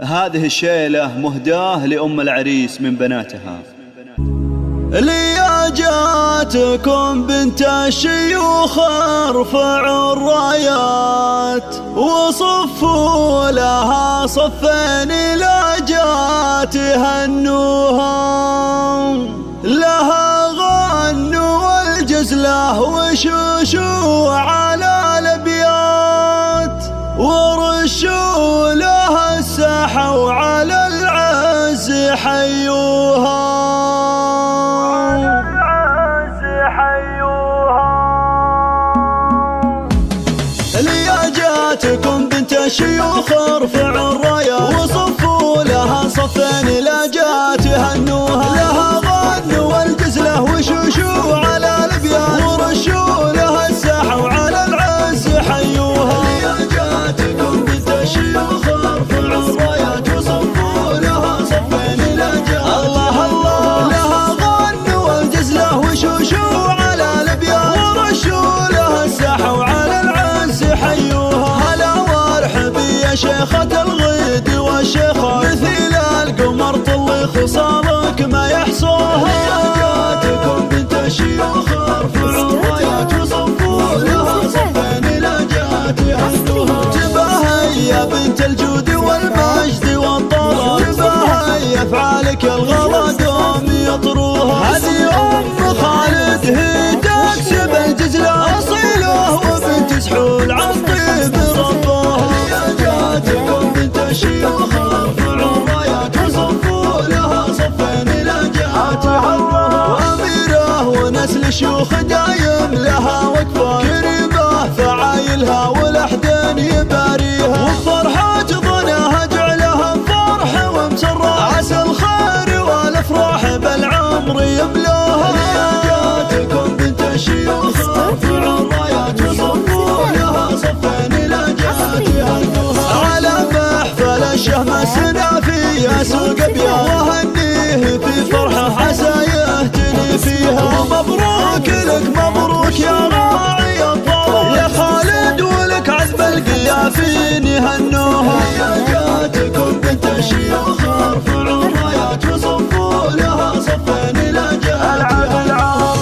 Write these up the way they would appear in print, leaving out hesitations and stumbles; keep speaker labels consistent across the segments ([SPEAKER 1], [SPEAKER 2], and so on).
[SPEAKER 1] هذه الشيلة مهداة لأم العريس من بناتها.
[SPEAKER 2] لي جاتكم بنت الشيوخ ارفعوا الرايات وصفوا لها صفين لا جات هنوها، لها غنوا والجزله وشوشوا على الابيات ورشوا لها السحوا على العز حيوها. جاتكم بنت الشيوخ ارفعوا الراية وصفوا لها صفين لا جات هنوها، لها غنوا والجزله وشوشوا على الابيات ورشوا لها السحوا على العز حيوها. جاتكم بنت الشيوخ ارفعوا الرايات وصفوا لها صفين لا جات الله الله، لها غنوا والجزله وشوشوا على الابيات ورشوا لها السحوا على العز حيوها. شيخة الغيد والشيخة مثيل القمر طلي خصالك ما يحصوها. جاتكم بنت الشيوخ ارفعوا الرايات وصفوا لها صفين لا جات هنوها. تباهي يا بنت الجود والمجد والطلب، تباهي افعالك الغلا دوم يطروها. هذه ام خالد هي تكسب الجزله اصيله وبنت سحول عالطيب ربها. جاتكم بنت الشيوخ ارفعوا الرايات وصفوا لها صفين لا جات هنوها. واميره ونسل الشيوخ دايم لها وقفه كريمه فعايلها والاحدان يباريها. وفرحه ظنها جعلها فرح ومسره عسى الخير والافراح بالعمر يبلوها. جاتكم بنت الشيوخ ارفعوا الرايات وصفوا لها صفين لا جات هنوها. الشهم سنافي يا سوق ابيض وهنيه في فرحه عسى يهتني فيها. ومبروك لك مبروك يا راعي الطرف يا خالد ولك عذب القيافين يهنوها. جاتكم بنت الشيوخ ارفعوا الرايات وصفوا لها صفين لا جات هنوها.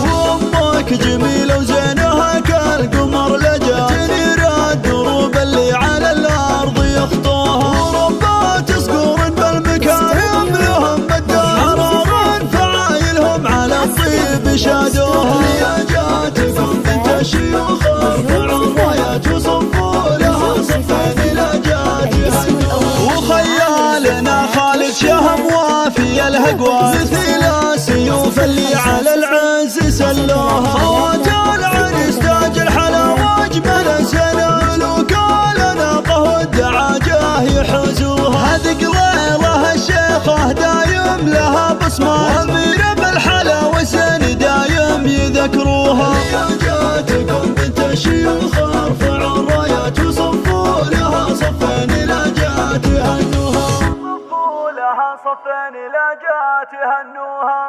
[SPEAKER 2] وامك جميله وزينها كالقمر لجا تنير الدروب اللي على الارض يخطوها. شادوها. جاتكم بنت الشيوخ ارفعوا الرايات وصفوا لها صفين لا جات هنوها. وخيالنا خالد شهم وافي الهقوى مثيل السيوف اللي على العز سلوها. خوات العريس تاج الحلا واجمل السنة وكالنا طه الدعاجه يحوزوها. هذه قليله الشيخه دايم لها بصمه واميره بالحلا وسن دايم يذكروها. جاتكم بنت الشيوخ ارفعوا الرايات وصفوا لها صفين لا جات هنوها. صفوا لها صفين لا جات هنوها.